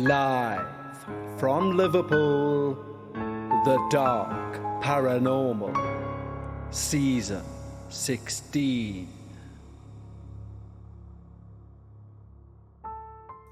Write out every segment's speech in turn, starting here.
Live from Liverpool, The Dark Paranormal, Season 16.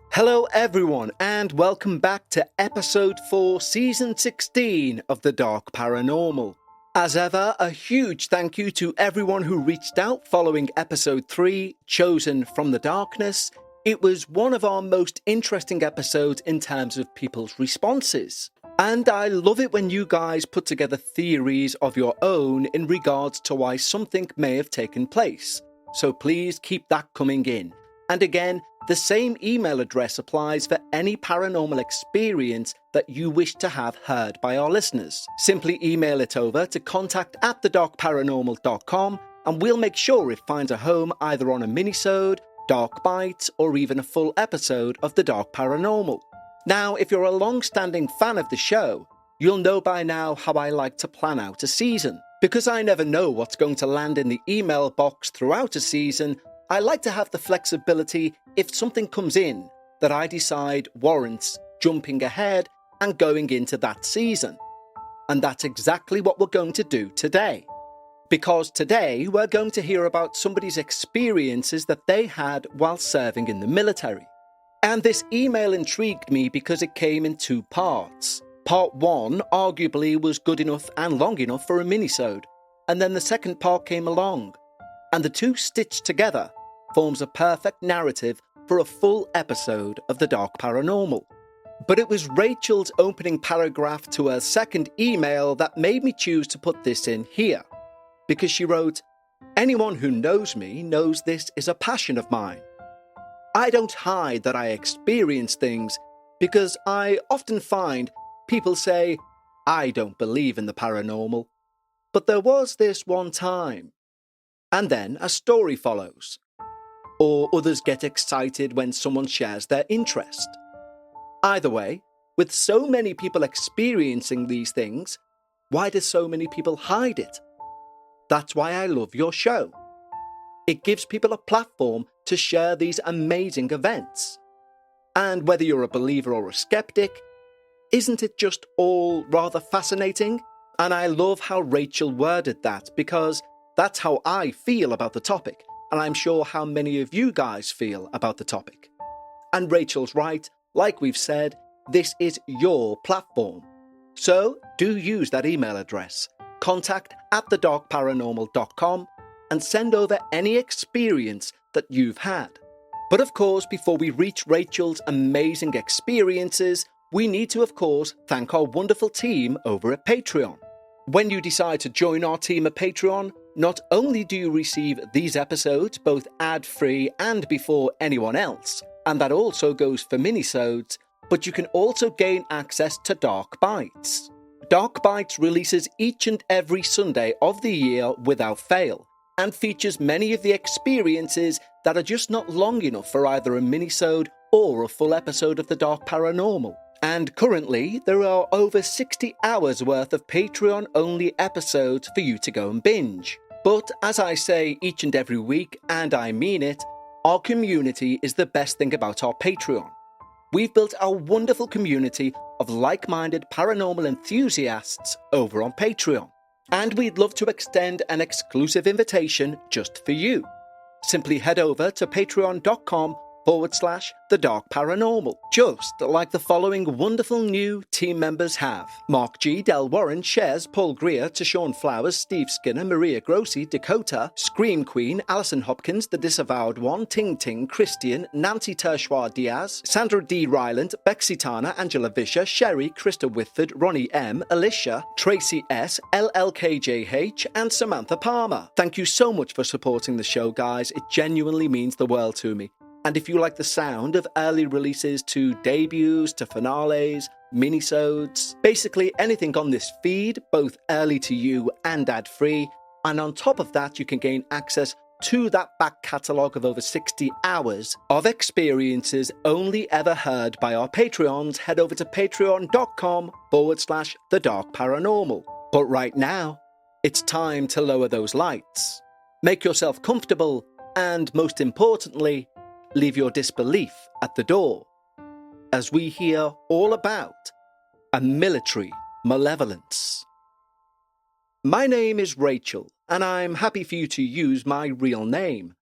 Hello everyone, and welcome back to Episode 4, Season 16 of The Dark Paranormal. As ever, a huge thank you to everyone who reached out following Episode 3, Chosen from the Darkness. It was one of our most interesting episodes in terms of people's responses. And I love it when you guys put together theories of your own in regards to why something may have taken place. So please keep that coming in. And again, the same email address applies for any paranormal experience that you wish to have heard by our listeners. Simply email it over to contact@thedarkparanormal.com and we'll make sure it finds a home either on a minisode, Dark Bites, or even a full episode of The Dark Paranormal. Now, if you're a long-standing fan of the show, you'll know by now how I like to plan out a season. Because I never know what's going to land in the email box throughout a season, I like to have the flexibility if something comes in that I decide warrants jumping ahead and going into that season. And that's exactly what we're going to do today. Because today we're going to hear about somebody's experiences that they had while serving in the military. And this email intrigued me because it came in two parts. Part 1 arguably was good enough and long enough for a minisode, and then the second part came along. And the two stitched together forms a perfect narrative for a full episode of The Dark Paranormal. But it was Rachel's opening paragraph to her second email that made me choose to put this in here. Because she wrote, "Anyone who knows me knows this is a passion of mine. I don't hide that I experience things because I often find people say, I don't believe in the paranormal. But there was this one time." And then a story follows. Or others get excited when someone shares their interest. Either way, with so many people experiencing these things, why do so many people hide it? That's why I love your show. It gives people a platform to share these amazing events. And whether you're a believer or a skeptic, isn't it just all rather fascinating? And I love how Rachel worded that because that's how I feel about the topic, and I'm sure how many of you guys feel about the topic. And Rachel's right, like we've said, this is your platform. So do use that email address, contact@thedarkparanormal.com, and send over any experience that you've had. But of course, before we reach Rachel's amazing experiences, we need to, of course, thank our wonderful team over at Patreon. When you decide to join our team at Patreon, not only do you receive these episodes both ad-free and before anyone else, and that also goes for minisodes, but you can also gain access to Dark Bites. Dark Bites releases each and every Sunday of the year without fail, and features many of the experiences that are just not long enough for either a minisode or a full episode of The Dark Paranormal. And currently, there are over 60 hours worth of Patreon-only episodes for you to go and binge. But as I say each and every week, and I mean it, our community is the best thing about our Patreon. We've built a wonderful community of like-minded paranormal enthusiasts over on Patreon. And we'd love to extend an exclusive invitation just for you. Simply head over to patreon.com/The Dark Paranormal, just like the following wonderful new team members have. Mark G, Del Warren, Shares, Paul Greer, Tashawn Flowers, Steve Skinner, Maria Grossi, Dakota, Scream Queen, Alison Hopkins, The Disavowed One, Ting Ting, Christian, Nancy Tershwar Diaz, Sandra D. Ryland, Bexy Tana, Angela Vischer, Sherry, Krista Whitford, Ronnie M, Alicia, Tracy S, LLKJH, and Samantha Palmer. Thank you so much for supporting the show, guys. It genuinely means the world to me. And if you like the sound of early releases to debuts to finales, minisodes, basically anything on this feed, both early to you and ad-free, and on top of that you can gain access to that back catalogue of over 60 hours of experiences only ever heard by our Patreons, head over to patreon.com/The Dark Paranormal. But right now, it's time to lower those lights. Make yourself comfortable, and most importantly, leave your disbelief at the door. as we hear all about a military malevolence. My name is Rachel, and I'm happy for you to use my real name.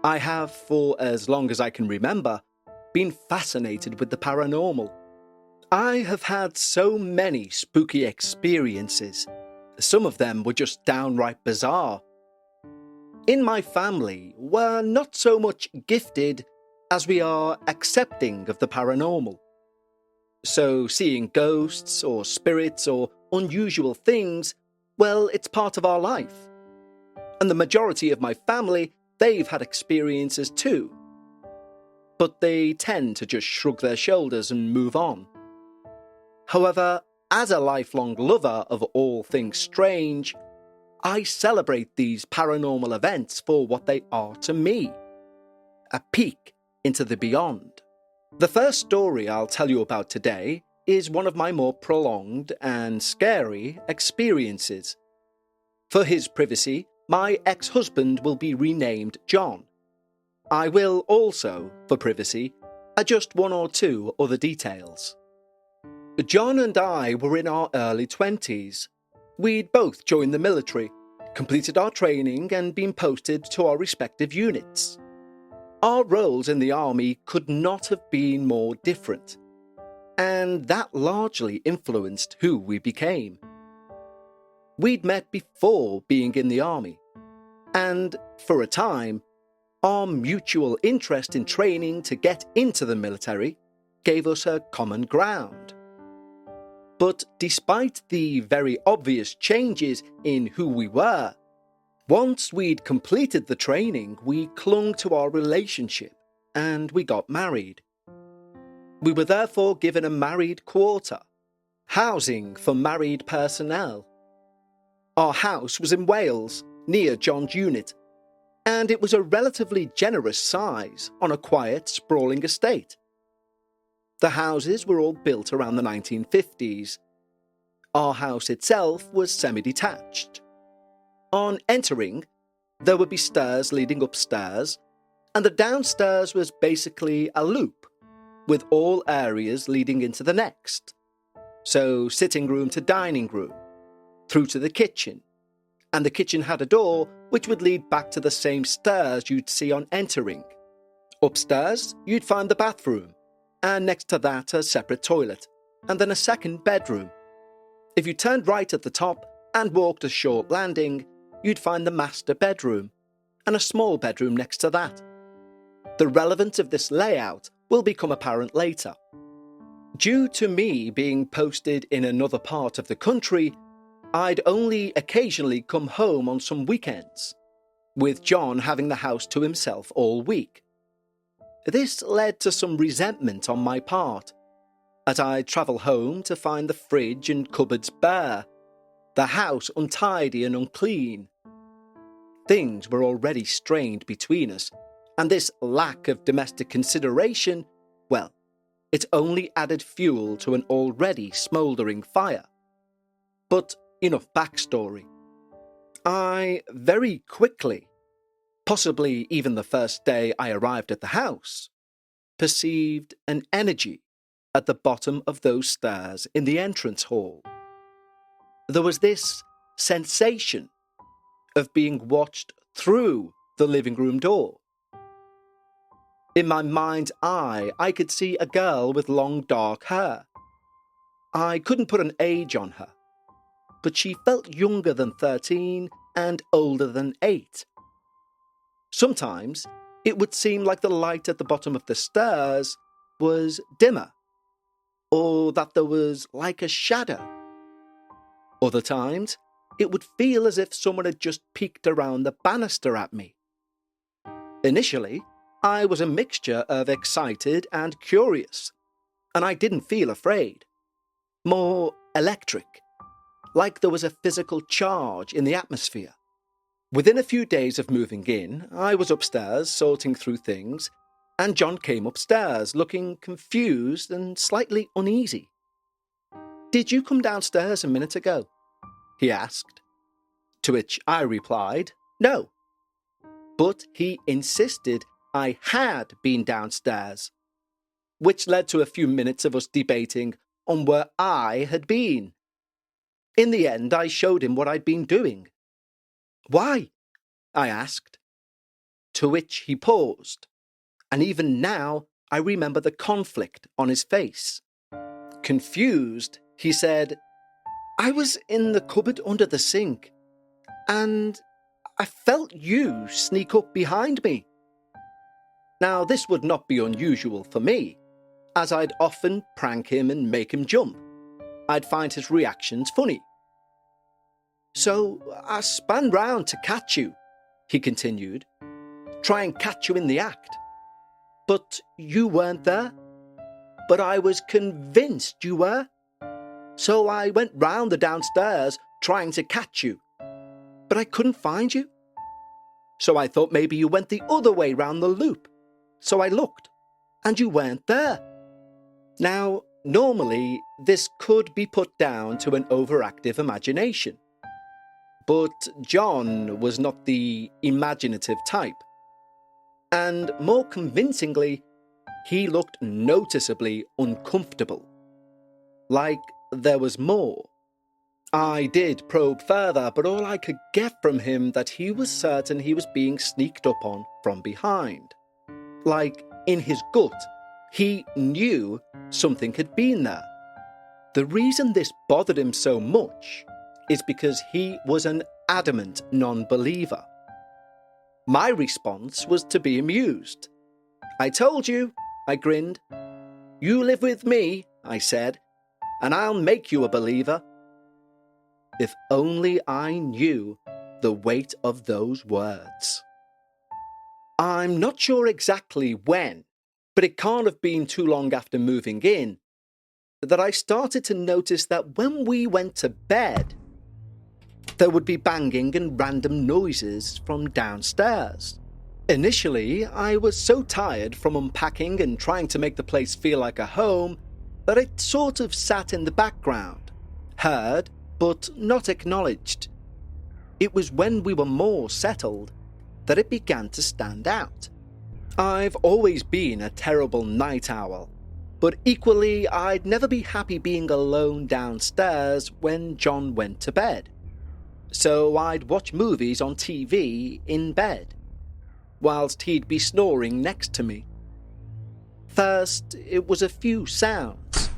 I have, for as long as I can remember, been fascinated with the paranormal. I have had so many spooky experiences. Some of them were just downright bizarre. In my family, we're not so much gifted as we are accepting of the paranormal. So seeing ghosts or spirits or unusual things, well, it's part of our life. And the majority of my family, they've had experiences too. But they tend to just shrug their shoulders and move on. However, as a lifelong lover of all things strange, I celebrate these paranormal events for what they are to me. A peek into the beyond. The first story I'll tell you about today is one of my more prolonged and scary experiences. For his privacy, my ex-husband will be renamed John. I will also, for privacy, adjust one or two other details. John and I were in our early 20s. We'd both joined the military, completed our training and been posted to our respective units. Our roles in the army could not have been more different, and that largely influenced who we became. We'd met before being in the army, and for a time, our mutual interest in training to get into the military gave us a common ground. But despite the very obvious changes in who we were, once we'd completed the training, we clung to our relationship and we got married. We were therefore given a married quarter, housing for married personnel. Our house was in Wales, near John's unit, and it was a relatively generous size on a quiet, sprawling estate. The houses were all built around the 1950s. Our house itself was semi-detached. On entering, there would be stairs leading upstairs, and the downstairs was basically a loop, with all areas leading into the next. So sitting room to dining room, through to the kitchen, and the kitchen had a door which would lead back to the same stairs you'd see on entering. Upstairs, you'd find the bathroom, and next to that a separate toilet, and then a second bedroom. If you turned right at the top and walked a short landing, you'd find the master bedroom, and a small bedroom next to that. The relevance of this layout will become apparent later. Due to me being posted in another part of the country, I'd only occasionally come home on some weekends, with John having the house to himself all week. This led to some resentment on my part, as I'd travel home to find the fridge and cupboards bare, the house untidy and unclean. Things were already strained between us, and this lack of domestic consideration, well, it only added fuel to an already smouldering fire. But enough backstory. I very quickly, possibly even the first day I arrived at the house, perceived an energy at the bottom of those stairs in the entrance hall. There was this sensation of being watched through the living room door. In my mind's eye, I could see a girl with long dark hair. I couldn't put an age on her, but she felt younger than 13 and older than 8. Sometimes it would seem like the light at the bottom of the stairs was dimmer, or that there was like a shadow. Other times, it would feel as if someone had just peeked around the banister at me. Initially, I was a mixture of excited and curious, and I didn't feel afraid. More electric, like there was a physical charge in the atmosphere. Within a few days of moving in, I was upstairs sorting through things, and John came upstairs looking confused and slightly uneasy. "Did you come downstairs a minute ago?" he asked. To which I replied, "No." But he insisted I had been downstairs. which led to a few minutes of us debating on where I had been. In the end, I showed him what I'd been doing. "Why?" I asked. To which he paused, and even now I remember the conflict on his face. Confused, he said, "I was in the cupboard under the sink, and I felt you sneak up behind me." Now, this would not be unusual for me, as I'd often prank him and make him jump. I'd find his reactions funny. "So I span round to catch you," he continued, "try and catch you in the act. But you weren't there. But I was convinced you were. So I went round the downstairs trying to catch you. But I couldn't find you. So I thought maybe you went the other way round the loop. So I looked, and you weren't there." Now, normally, this could be put down to an overactive imagination. But John was not the imaginative type. And more convincingly, he looked noticeably uncomfortable. Like there was more. I did probe further, but all I could get from him that he was certain he was being sneaked up on from behind. Like, in his gut, he knew something had been there. The reason this bothered him so much is because he was an adamant non-believer. My response was to be amused. "I told you," I grinned. "You live with me," I said, "and I'll make you a believer." If only I knew the weight of those words. I'm not sure exactly when, but it can't have been too long after moving in, that I started to notice that when we went to bed, there would be banging and random noises from downstairs. Initially, I was so tired from unpacking and trying to make the place feel like a home that it sort of sat in the background, heard but not acknowledged. It was when we were more settled that it began to stand out. I've always been a terrible night owl, but equally I'd never be happy being alone downstairs when John went to bed. So I'd watch movies on TV in bed, whilst he'd be snoring next to me. First, it was a few sounds,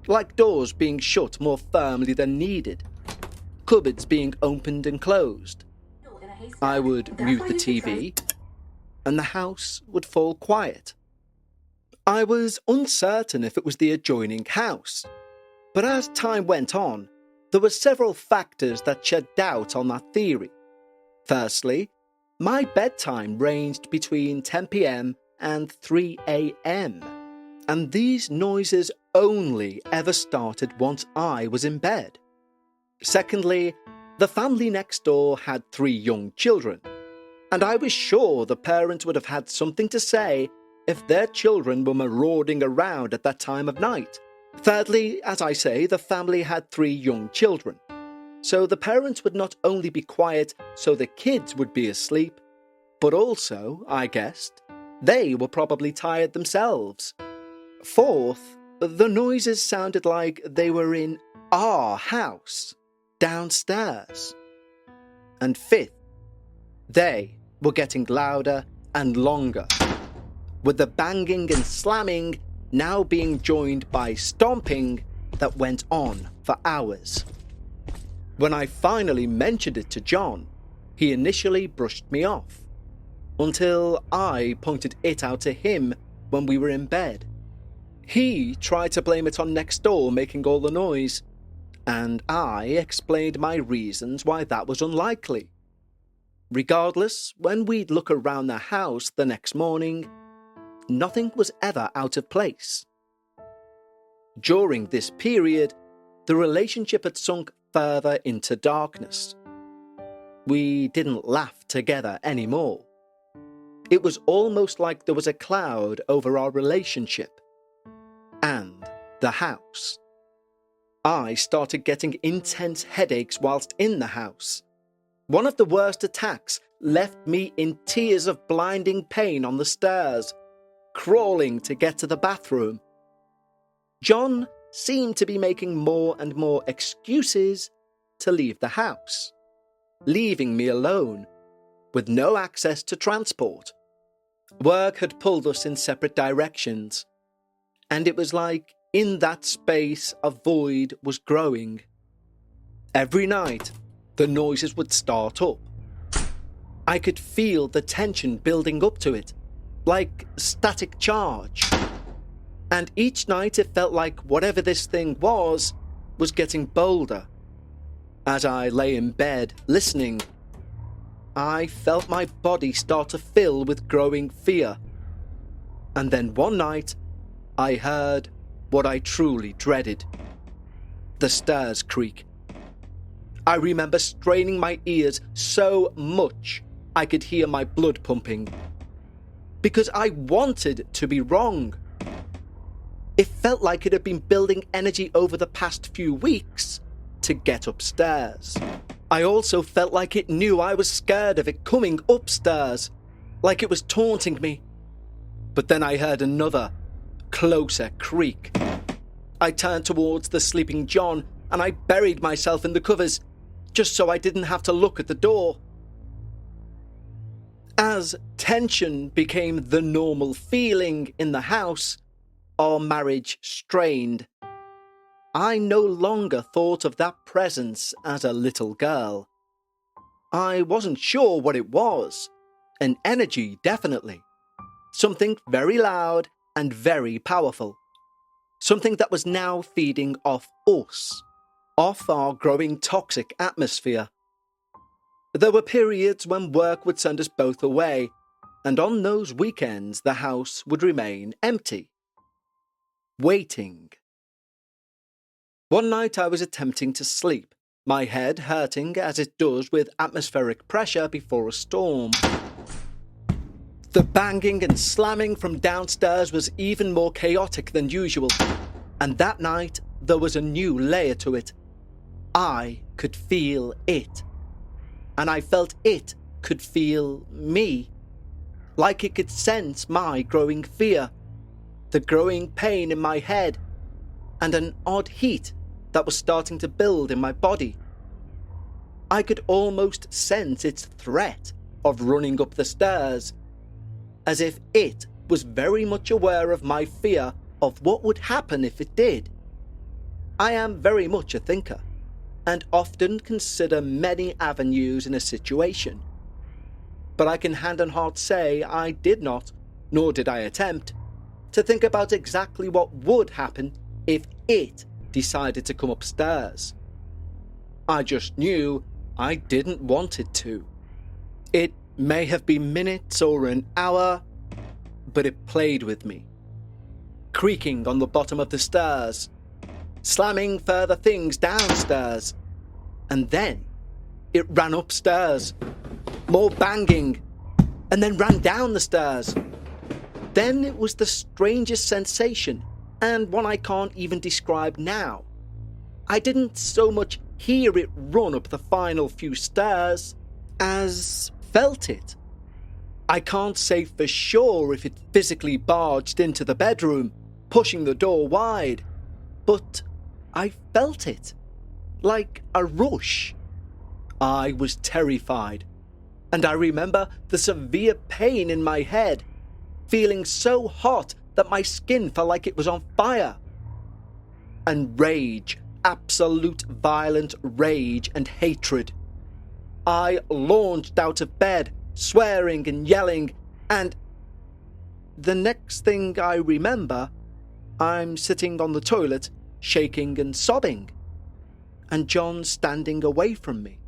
like doors being shut more firmly than needed, cupboards being opened and closed. I would mute the TV, and the house would fall quiet. I was uncertain if it was the adjoining house, but as time went on, there were several factors that shed doubt on that theory. Firstly, my bedtime ranged between 10 p.m. and 3 a.m., and these noises only ever started once I was in bed. Secondly, the family next door had 3 young children, and I was sure the parents would have had something to say if their children were marauding around at that time of night. Thirdly, as I say, the family had 3 young children, so the parents would not only be quiet so the kids would be asleep, but also, I guessed, they were probably tired themselves. Fourth, the noises sounded like they were in our house, downstairs. And fifth, they were getting louder and longer, with the banging and slamming now being joined by stomping that went on for hours. When I finally mentioned it to John, he initially brushed me off, until I pointed it out to him when we were in bed. He tried to blame it on next door making all the noise, and I explained my reasons why that was unlikely. Regardless, when we'd look around the house the next morning, nothing was ever out of place. During this period, the relationship had sunk further into darkness. We didn't laugh together anymore. It was almost like there was a cloud over our relationship and the house. I started getting intense headaches whilst in the house. One of the worst attacks left me in tears of blinding pain on the stairs, crawling to get to the bathroom John seemed to be making more and more excuses to leave the house, leaving me alone, with no access to transport. Work had pulled us in separate directions, and it was like in that space a void was growing. Every night, the noises would start up. I could feel the tension building up to it, like static charge. And each night it felt like whatever this thing was getting bolder. As I lay in bed, listening, I felt my body start to fill with growing fear. And then one night, I heard what I truly dreaded. The stairs creak. I remember straining my ears so much I could hear my blood pumping. Because I wanted to be wrong. It felt like it had been building energy over the past few weeks to get upstairs. I also felt like it knew I was scared of it coming upstairs, like it was taunting me. But then I heard another, closer creak. I turned towards the sleeping John and I buried myself in the covers, just so I didn't have to look at the door. As tension became the normal feeling in the house, our marriage strained. I no longer thought of that presence as a little girl. I wasn't sure what it was. An energy, definitely. Something very loud and very powerful. Something that was now feeding off us, off our growing toxic atmosphere. There were periods when work would send us both away, and on those weekends the house would remain empty. Waiting. One night I was attempting to sleep, my head hurting as it does with atmospheric pressure before a storm. The banging and slamming from downstairs was even more chaotic than usual, and that night there was a new layer to it. I could feel it, and I felt it could feel me, like it could sense my growing fear, the growing pain in my head, and an odd heat that was starting to build in my body. I could almost sense its threat of running up the stairs, as if it was very much aware of my fear of what would happen if it did. I am very much a thinker, and often consider many avenues in a situation. But I can hand on heart say I did not, nor did I attempt, to think about exactly what would happen if it decided to come upstairs. I just knew I didn't want it to. It may have been minutes or an hour, but it played with me. Creaking on the bottom of the stairs, slamming further things downstairs, and then it ran upstairs. More banging, and then ran down the stairs. Then it was the strangest sensation, and one I can't even describe now. I didn't so much hear it run up the final few stairs as felt it. I can't say for sure if it physically barged into the bedroom, pushing the door wide, but I felt it, like a rush. I was terrified, and I remember the severe pain in my head, feeling so hot that my skin felt like it was on fire. And rage, absolute violent rage and hatred. I launched out of bed, swearing and yelling, and the next thing I remember, I'm sitting on the toilet, shaking and sobbing, and John standing away from me,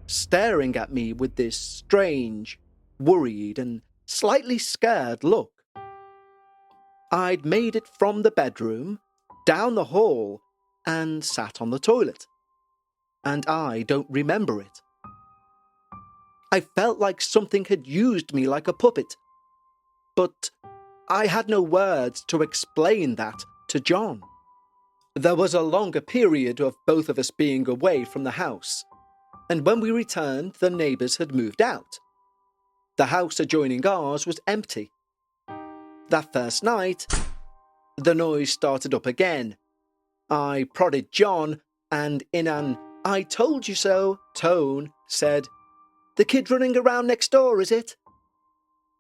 staring at me with this strange, worried and slightly scared look. I'd made it from the bedroom, down the hall, and sat on the toilet, and I don't remember it. I felt like something had used me like a puppet, but I had no words to explain that to John. There was a longer period of both of us being away from the house, and when we returned, the neighbours had moved out. The house adjoining ours was empty. That first night, The noise started up again. I prodded John and in an "I told you so" tone said, "The kid running around next door, is it?"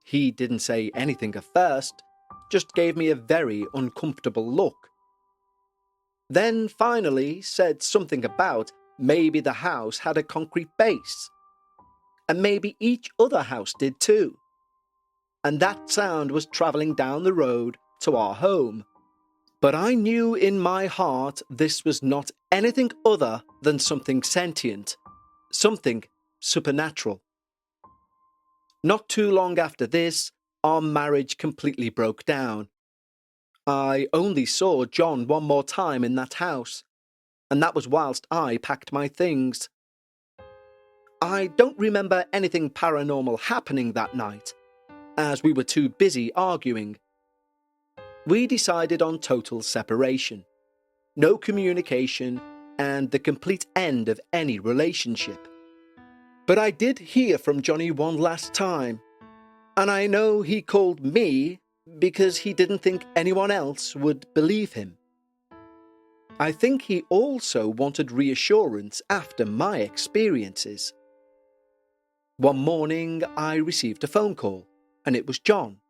He didn't say anything at first, just gave me a very uncomfortable look. Then finally said something about maybe the house had a concrete base. And maybe each other house did too. And that sound was travelling down the road to our home. But I knew in my heart this was not anything other than something sentient, something supernatural. Not too long after this, our marriage completely broke down. I only saw John one more time in that house, and that was whilst I packed my things. I don't remember anything paranormal happening that night, as we were too busy arguing. We decided on total separation, no communication, and the complete end of any relationship. But I did hear from Johnny one last time, and I know he called me because he didn't think anyone else would believe him. I think he also wanted reassurance after my experiences. One morning I received a phone call, and it was John,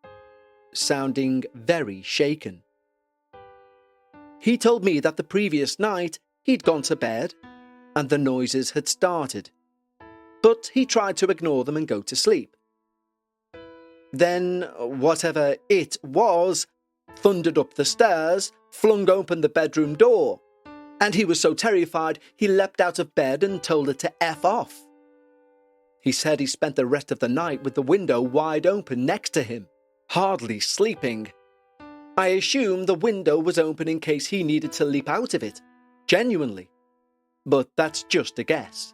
sounding very shaken. He told me that the previous night he'd gone to bed and the noises had started, but he tried to ignore them and go to sleep. Then, whatever it was, thundered up the stairs, flung open the bedroom door, and he was so terrified he leapt out of bed and told it to F off. He said he spent the rest of the night with the window wide open next to him, hardly sleeping. I assumed the window was open in case he needed to leap out of it, genuinely, but that's just a guess.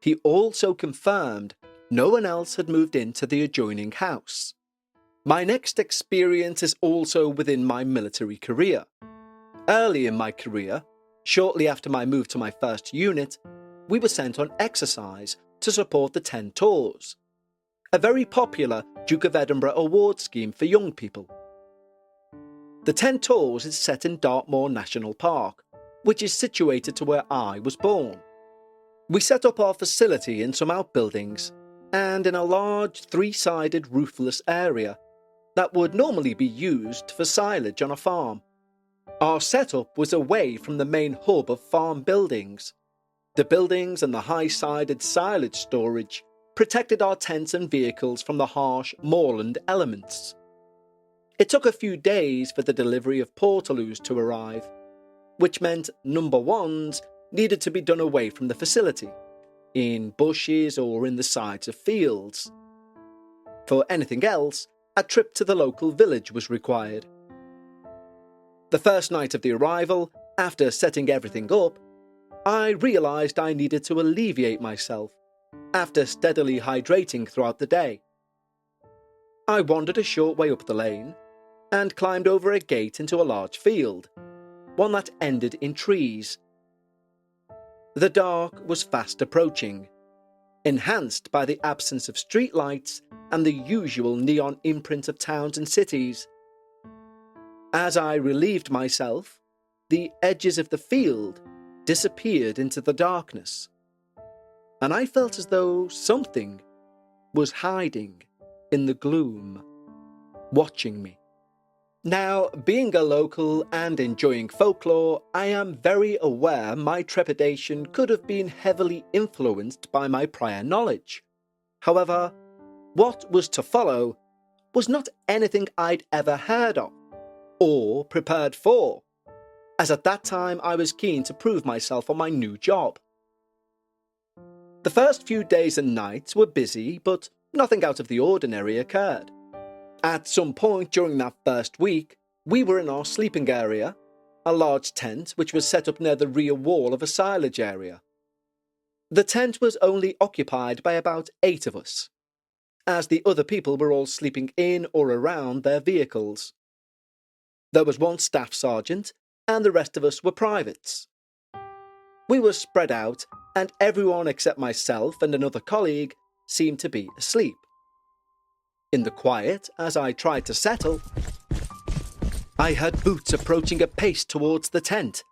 He also confirmed no one else had moved into the adjoining house. My next experience is also within my military career. Early in my career, shortly after my move to my first unit, we were sent on exercise to support the 10 Tours, a very popular Duke of Edinburgh award scheme for young people. The 10 Tours is set in Dartmoor National Park, which is situated to where I was born. We set up our facility in some outbuildings and in a large 3-sided roofless area that would normally be used for silage on a farm. Our setup was away from the main hub of farm buildings. The buildings and the high-sided silage storage protected our tents and vehicles from the harsh moorland elements. It took a few days for the delivery of portaloos to arrive, which meant number ones needed to be done away from the facility, in bushes or in the sides of fields. For anything else, a trip to the local village was required. The first night of the arrival, after setting everything up, I realised I needed to alleviate myself after steadily hydrating throughout the day. I wandered a short way up the lane and climbed over a gate into a large field, one that ended in trees. The dark was fast approaching, enhanced by the absence of streetlights and the usual neon imprint of towns and cities. As I relieved myself, the edges of the field disappeared into the darkness, and I felt as though something was hiding in the gloom, watching me. Now, being a local and enjoying folklore, I am very aware my trepidation could have been heavily influenced by my prior knowledge. However, what was to follow was not anything I'd ever heard of, or prepared for, as at that time I was keen to prove myself on my new job. The first few days and nights were busy, but nothing out of the ordinary occurred. At some point during that first week, we were in our sleeping area, a large tent which was set up near the rear wall of a silage area. The tent was only occupied by about 8 of us, as the other people were all sleeping in or around their vehicles. There was one staff sergeant, and the rest of us were privates. We were spread out, and everyone except myself and another colleague seemed to be asleep. In the quiet, as I tried to settle, I heard boots approaching at pace towards the tent.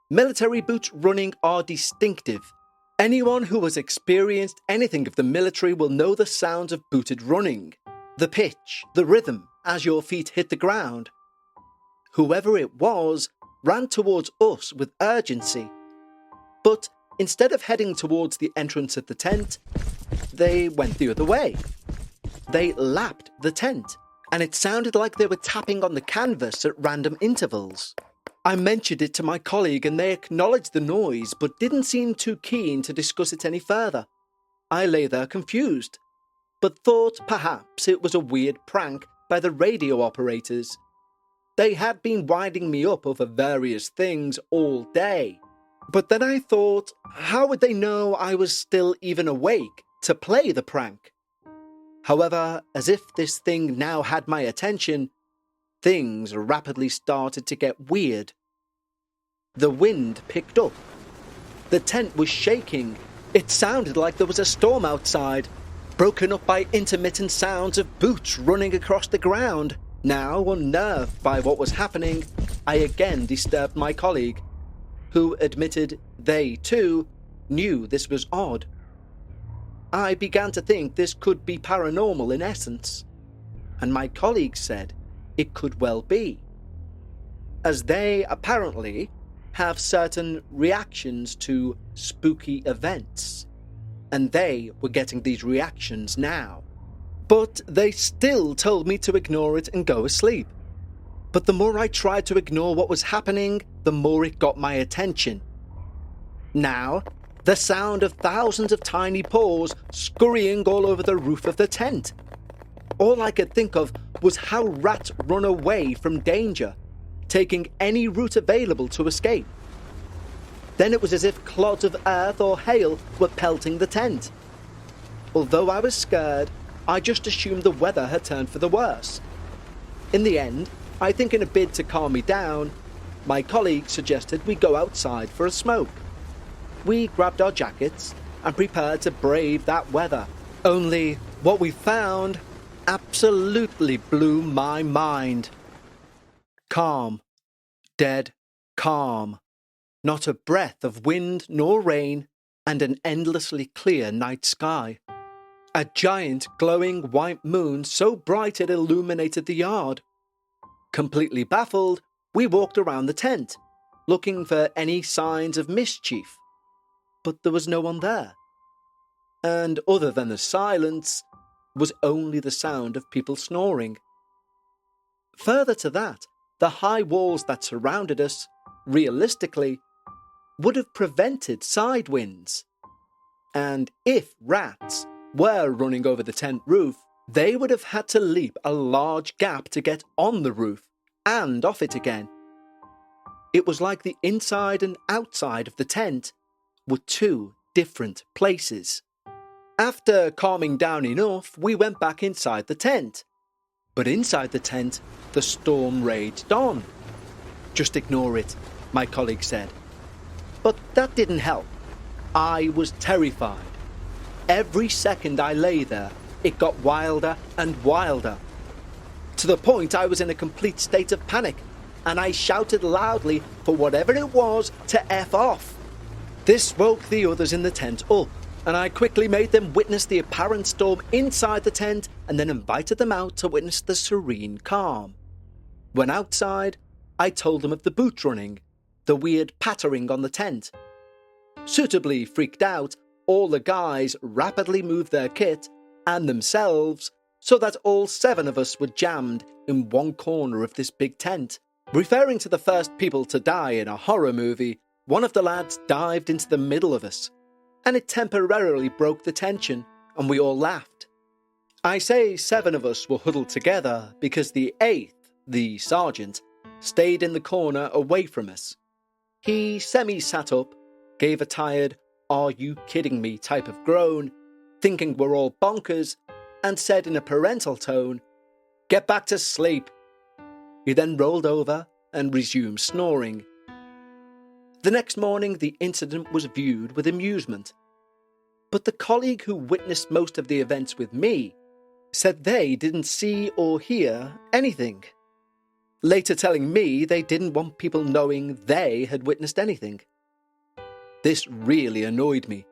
Military boots running are distinctive. Anyone who has experienced anything of the military will know the sounds of booted running, the pitch, the rhythm as your feet hit the ground. Whoever it was ran towards us with urgency. But instead of heading towards the entrance of the tent, they went the other way. They lapped the tent, and it sounded like they were tapping on the canvas at random intervals. I mentioned it to my colleague and they acknowledged the noise but didn't seem too keen to discuss it any further. I lay there confused, but thought perhaps it was a weird prank by the radio operators. They had been winding me up over various things all day. But then I thought, how would they know I was still even awake to play the prank? However, as if this thing now had my attention, things rapidly started to get weird. The wind picked up. The tent was shaking. It sounded like there was a storm outside, broken up by intermittent sounds of boots running across the ground. Now, unnerved by what was happening, I again disturbed my colleague, who admitted they, too, knew this was odd. I began to think this could be paranormal in essence, and my colleague said it could well be, as they apparently have certain reactions to spooky events, and they were getting these reactions now. But they still told me to ignore it and go asleep. But the more I tried to ignore what was happening, the more it got my attention. Now, the sound of thousands of tiny paws scurrying all over the roof of the tent. All I could think of was how rats run away from danger, taking any route available to escape. Then it was as if clods of earth or hail were pelting the tent. Although I was scared, I just assumed the weather had turned for the worse. In the end, I think in a bid to calm me down, my colleague suggested we go outside for a smoke. We grabbed our jackets and prepared to brave that weather. Only what we found absolutely blew my mind. Calm. Dead calm. Not a breath of wind nor rain, and an endlessly clear night sky. A giant glowing white moon so bright it illuminated the yard. Completely baffled, we walked around the tent, looking for any signs of mischief. But there was no one there. And other than the silence, was only the sound of people snoring. Further to that, the high walls that surrounded us, realistically, would have prevented side winds. And if rats were running over the tent roof, they would have had to leap a large gap to get on the roof and off it again. It was like the inside and outside of the tent were two different places. After calming down enough, we went back inside the tent. But inside the tent, the storm raged on. Just ignore it, my colleague said. But that didn't help. I was terrified. Every second I lay there, it got wilder and wilder. To the point I was in a complete state of panic, and I shouted loudly for whatever it was to F off. This woke the others in the tent up, and I quickly made them witness the apparent storm inside the tent and then invited them out to witness the serene calm. When outside, I told them of the boot running, the weird pattering on the tent. Suitably freaked out, all the guys rapidly moved their kit and themselves so that all 7 of us were jammed in one corner of this big tent. Referring to the first people to die in a horror movie, one of the lads dived into the middle of us, and it temporarily broke the tension, and we all laughed. I say 7 of us were huddled together because the 8th, the sergeant, stayed in the corner away from us. He semi-sat up, gave a tired, "Are you kidding me?" type of groan, thinking we're all bonkers, and said in a parental tone, "Get back to sleep." He then rolled over and resumed snoring. The next morning, the incident was viewed with amusement. But the colleague who witnessed most of the events with me said they didn't see or hear anything. later telling me they didn't want people knowing they had witnessed anything. This really annoyed me,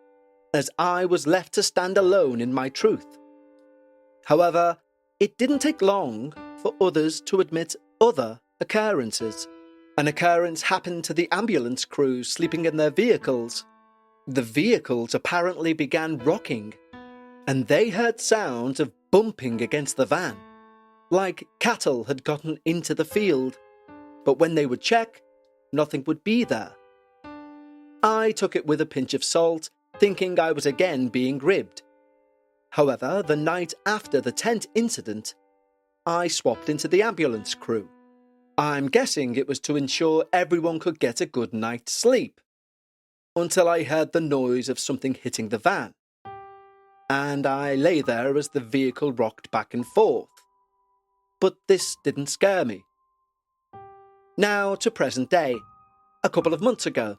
as I was left to stand alone in my truth. However, it didn't take long for others to admit other occurrences. An occurrence happened to the ambulance crew sleeping in their vehicles. The vehicles apparently began rocking, and they heard sounds of bumping against the van, like cattle had gotten into the field. But when they would check, nothing would be there. I took it with a pinch of salt, thinking I was again being ribbed. However, the night after the tent incident, I swapped into the ambulance crew. I'm guessing it was to ensure everyone could get a good night's sleep, until I heard the noise of something hitting the van, and I lay there as the vehicle rocked back and forth. But this didn't scare me. Now to present day, a couple of months ago,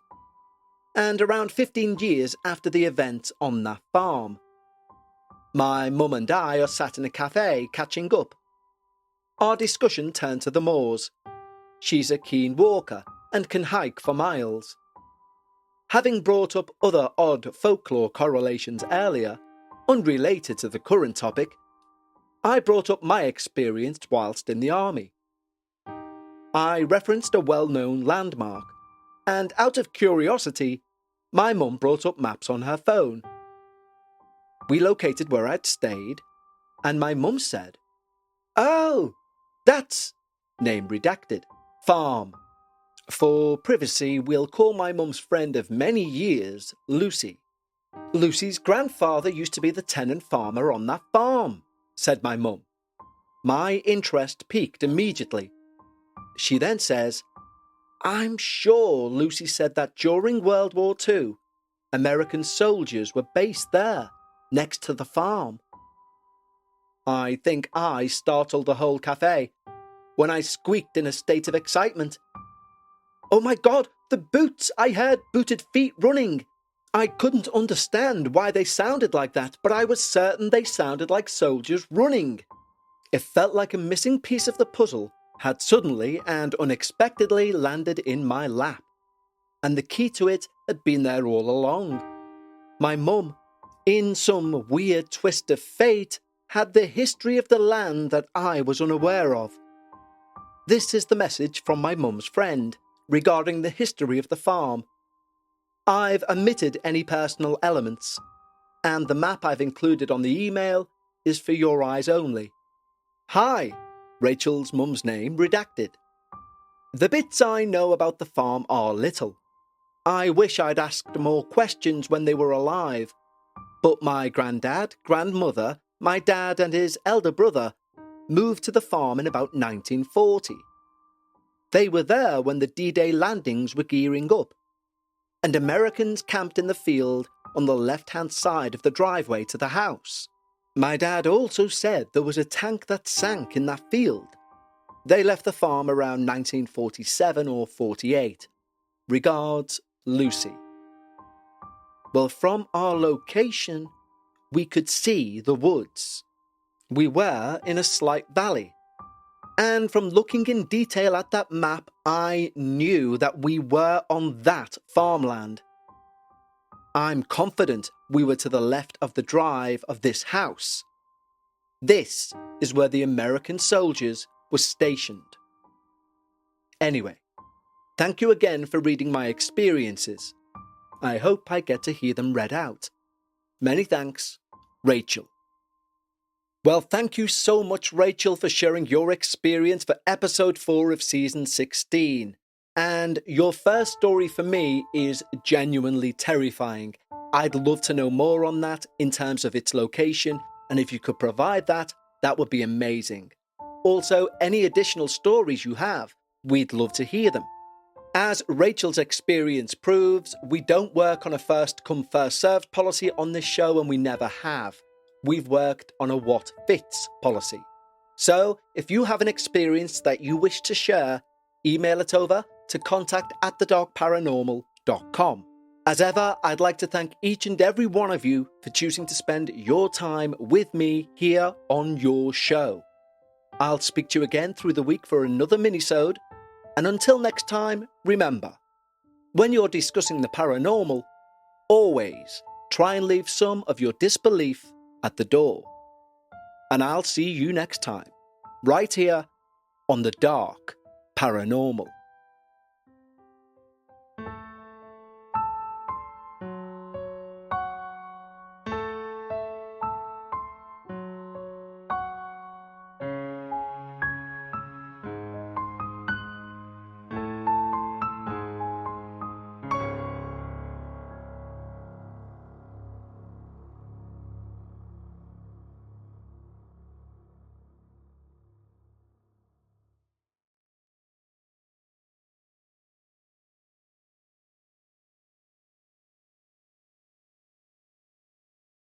and around 15 years after the event on that farm. My mum and I are sat in a cafe catching up. Our discussion turned to the moors. She's a keen walker and can hike for miles. Having brought up other odd folklore correlations earlier, unrelated to the current topic, I brought up my experience whilst in the army. I referenced a well-known landmark, and out of curiosity, my mum brought up maps on her phone. We located where I'd stayed, and my mum said, "Oh, that's," name redacted, "farm." For privacy, we'll call my mum's friend of many years Lucy. "Lucy's grandfather used to be the tenant farmer on that farm," said my mum. My interest piqued immediately. She then says, "I'm sure Lucy said that during World War II, American soldiers were based there, next to the farm." I think I startled the whole cafe when I squeaked in a state of excitement, "Oh my God, the boots! I heard booted feet running." I couldn't understand why they sounded like that, but I was certain they sounded like soldiers running. It felt like a missing piece of the puzzle had suddenly and unexpectedly landed in my lap, and the key to it had been there all along. My mum, in some weird twist of fate, had the history of the land that I was unaware of. This is the message from my mum's friend regarding the history of the farm. I've omitted any personal elements, and the map I've included on the email is for your eyes only. Hi, Rachel's mum's name redacted. The bits I know about the farm are little. I wish I'd asked more questions when they were alive, but my granddad, grandmother, my dad and his elder brother moved to the farm in about 1940. They were there when the D-Day landings were gearing up, and Americans camped in the field on the left-hand side of the driveway to the house. My dad also said there was a tank that sank in that field. They left the farm around 1947 or 48. Regards, Lucy. Well, from our location, we could see the woods. We were in a slight valley, and from looking in detail at that map, I knew that we were on that farmland. I'm confident we were to the left of the drive of this house. This is where the American soldiers were stationed. Anyway, thank you again for reading my experiences. I hope I get to hear them read out. Many thanks, Rachel. Well, thank you so much, Rachel, for sharing your experience for episode 4 of season 16. And your first story for me is genuinely terrifying. I'd love to know more on that in terms of its location, and if you could provide that, that would be amazing. Also, any additional stories you have, we'd love to hear them. As Rachel's experience proves, we don't work on a first-come, first-served policy on this show, and we never have. We've worked on a what fits policy. So, if you have an experience that you wish to share, email it over to contact@thedarkparanormal.com. As ever, I'd like to thank each and every one of you for choosing to spend your time with me here on your show. I'll speak to you again through the week for another minisode, and until next time, remember, when you're discussing the paranormal, always try and leave some of your disbelief at the door. And I'll see you next time, right here on the Dark Paranormal.